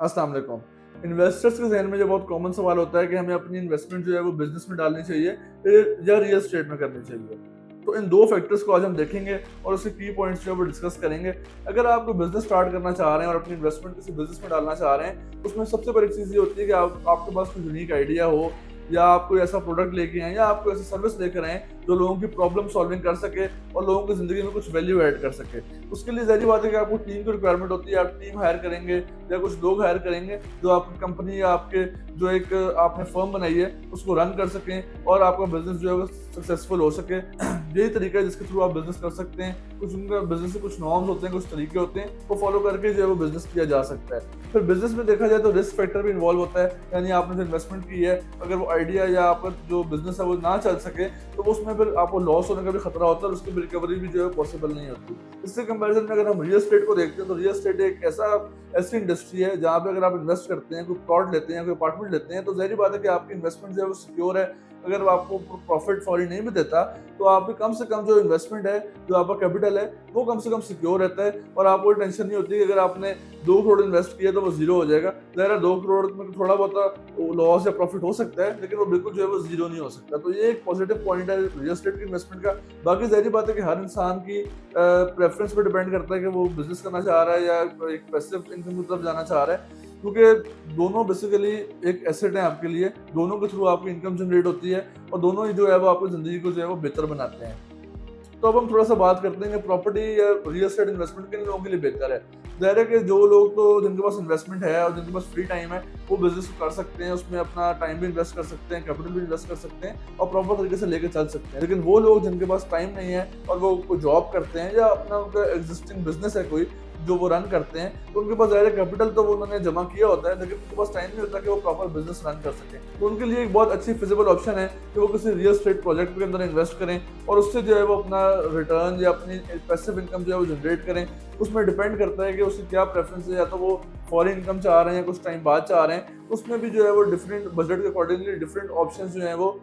अस्सलाम वालेकुम। इन्वेस्टर्स के ज़हन में जो बहुत कॉमन सवाल होता है कि हमें अपनी इन्वेस्टमेंट जो है वो बिज़नेस में डालनी चाहिए या रियल एस्टेट में करनी चाहिए। तो इन 2 फैक्टर्स को आज हम देखेंगे और उसके की पॉइंट्स जो है वो डिस्कस करेंगे। अगर आप कोई बिज़नेस स्टार्ट करना चाह रहे हैं और अपनी इन्वेस्टमेंट किसी बिज़नेस में डालना चाह रहे हैं, तो उसमें सबसे बड़ी चीज़ ये होती है कि आपके पास कोई यूनिक आइडिया हो, या आप कोई ऐसा प्रोडक्ट लेके आएँ या आप कोई ऐसी सर्विस लेकर आएँ जो लोगों की प्रॉब्लम सॉल्विंग कर सके और लोगों की ज़िंदगी में कुछ वैल्यू ऐड कर सके। उसके लिए ज़ाहिर बात है कि आपको टीम की रिक्वायरमेंट होती है, आप टीम हायर करेंगे या कुछ लोग हायर करेंगे जो आपकी कंपनी या आपके जो एक आपने फर्म बनाई है उसको रन कर सकें और आपका बिज़नेस जो है वो सक्सेसफुल हो सके। यही तरीका है जिसके थ्रू आप बिज़नेस कर सकते हैं। कुछ उनका बिज़नेस के कुछ नॉर्म्स होते हैं, कुछ तरीके होते हैं, वो फॉलो करके जो है वो बिज़नेस किया जा सकता है। फिर बिज़नेस में देखा जाए तो रिस्क फैक्टर भी इन्वॉल्व होता है, यानी आपने जो इन्वेस्टमेंट की है, अगर वो आइडिया या आपका जो बिज़नेस है वो ना चल सके, तो उसमें फिर आपको लॉस होने का भी खतरा होता है और उसकी भी रिकवरी भी जो है पॉसिबल नहीं होती। इससे कंपैरिजन में अगर हम रियल एस्टेट को देखते हैं, तो रियल एस्टेट एक ऐसी इंडस्ट्री है जहाँ पे अगर आप इन्वेस्ट करते हैं, कोई प्लॉट लेते हैं, कोई अपार्टमेंट लेते हैं, तो ज़ाहिर बात है कि आपकी इन्वेस्टमेंट जो है वो सिक्योर है। अगर वो आपको प्रॉफिट फौरी नहीं भी देता, तो आपकी कम से कम जो इन्वेस्टमेंट है, जो आपका कैपिटल है, वो कम से कम सिक्योर रहता है और आपको टेंशन नहीं होती कि अगर आपने 2 करोड़ इन्वेस्ट किया तो वो ज़ीरो हो जाएगा। ज़ाहिर है 2 करोड़ में थोड़ा बहुत लॉस या प्रॉफिट हो सकता है, लेकिन वो बिल्कुल जो है वो ज़ीरो नहीं हो सकता। तो ये एक पॉजिटिव पॉइंट है रियल एस्टेट की इन्वेस्टमेंट का। बाकी ज़ाहिर बात है कि हर इंसान की प्रेफ़रेंस पे डिपेंड करता है कि वो बिज़नेस करना चाह रहा है या एक पैसिव इनकम की तरफ जाना चाह रहा है। क्योंकि दोनों बेसिकली एक एसेट है आपके लिए, दोनों के थ्रू आपकी इनकम जनरेट होती है और दोनों ही जो है वो आपकी ज़िंदगी को जो है वो बेहतर बनाते हैं। तो अब हम थोड़ा-सा बात करते हैं कि प्रॉपर्टी या रियल एस्टेट इन्वेस्टमेंट किन लोगों के लिए बेहतर है। ज़ाहिर है कि जो लोग तो जिनके पास इन्वेस्टमेंट है और जिनके पास फ्री टाइम है, वो बिज़नेस कर सकते हैं, उसमें अपना टाइम भी इन्वेस्ट कर सकते हैं, कैपिटल भी इन्वेस्ट कर सकते हैं और प्रॉपर तरीके से लेके चल सकते हैं। लेकिन वो लोग जिनके पास टाइम नहीं है और वो कोई जॉब करते हैं या अपना उनका एक्जिस्टिंग बिज़नेस है कोई, जो वो रन करते हैं, तो उनके पास ज़ाहिर है कैपिटल तो वो उन्होंने जमा किया होता है, लेकिन उनके पास टाइम नहीं होता कि वो प्रॉपर बिज़नेस रन कर सकें। तो उनके लिए एक बहुत अच्छी फिजिबल ऑप्शन है कि वो किसी रियल एस्टेट प्रोजेक्ट के अंदर इन्वेस्ट करें और उससे जो है वो अपना रिटर्न या अपनी पैसिव इनकम जो है वो जनरेट करें। उसमें डिपेंड करता है कि उसकी क्या प्रेफरेंस है, या तो वो फॉरेन इनकम चाह रहे हैं या कुछ टाइम बाद चाह रहे हैं। उसमें भी जो है वो डिफरेंट बजट के अकॉर्डिंगली डिफरेंट ऑप्शंस जो हैं वो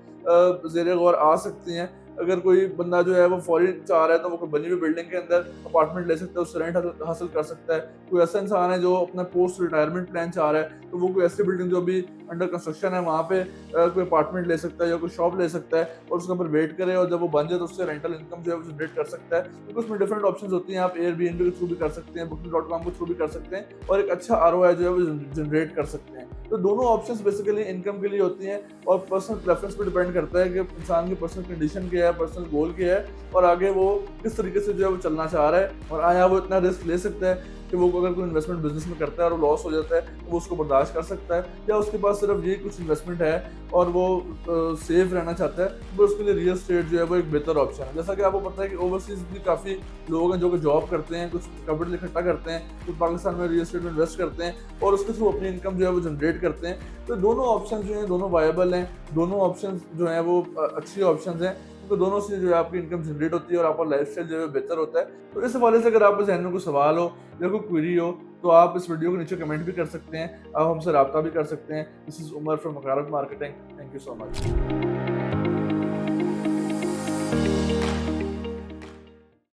ज़ेरे गौर आ सकती हैं। अगर कोई बंदा जो है वो फॉरेन चाह रहा है, तो वो कोई बनी हुई बिल्डिंग के अंदर अपार्टमेंट ले सकता है, उससे रेंट हासिल कर सकता है। कोई ऐसा इंसान है जो अपना पोस्ट रिटायरमेंट प्लान चाह रहा है, तो वो कोई ऐसी बिल्डिंग जो अभी अंडर कंस्ट्रक्शन है वहाँ पे कोई अपार्टमेंट ले सकता है या कोई शॉप ले सकता है और उसके ऊपर वेट करे और जब वो बन जाए तो उससे रेंटल इनकम जो है वो जनरेट कर सकता है। क्योंकि उसमें डिफरेंट ऑप्शंस होती हैं, आप एयरबीएनबी के थ्रू भी कर सकते हैं, Booking.com के थ्रू भी कर सकते हैं और एक अच्छा आरओआई जो है वो जनरेट कर सकते हैं। तो दोनों ऑप्शंस बेसिकली इनकम के लिए होती हैं और पर्सनल प्रेफरेंस पे डिपेंड करता है कि इंसान की पर्सनल कंडीशन क्या है, पर्सनल गोल क्या है और आगे वो किस तरीके से जो है वो चलना चाह रहा है और आया वो इतना रिस्क ले सकता है कि वो अगर कोई इन्वेस्टमेंट बिजनेस में करता है और वो लॉस हो जाता है तो वो उसको बर्दाश्त कर सकता है, या उसके पास सिर्फ ये कुछ इन्वेस्टमेंट है और वो सेफ रहना चाहता है, तो उसके लिए रियल एस्टेट जो है वो एक बेहतर ऑप्शन है। जैसा कि आपको पता है कि ओवरसीज भी काफ़ी लोग हैं जो कि जॉब करते हैं, कुछ कैपिटल इकट्ठा करते हैं, कुछ पाकिस्तान में रियल एस्टेट में इन्वेस्ट करते हैं और उसके थ्रू अपनी इनकम जो है वो जनरेट करते हैं। तो दोनों ऑप्शन जो हैं दोनों वायबल हैं, दोनों ऑप्शन जो हैं वो अच्छी ऑप्शन हैं, तो दोनों से जो है आपकी इनकम जनरेट होती है और आपका लाइफस्टाइल जो है बेहतर होता है। तो इस हवाले से अगर आपके ज़हन में कोई सवाल हो या कोई क्वेरी हो, तो आप इस वीडियो के नीचे कमेंट भी कर सकते हैं, आप हमसे राब्ता भी कर सकते हैं। दिस इज़ उमर फ्रॉम वकालत marketing. Thank you so much.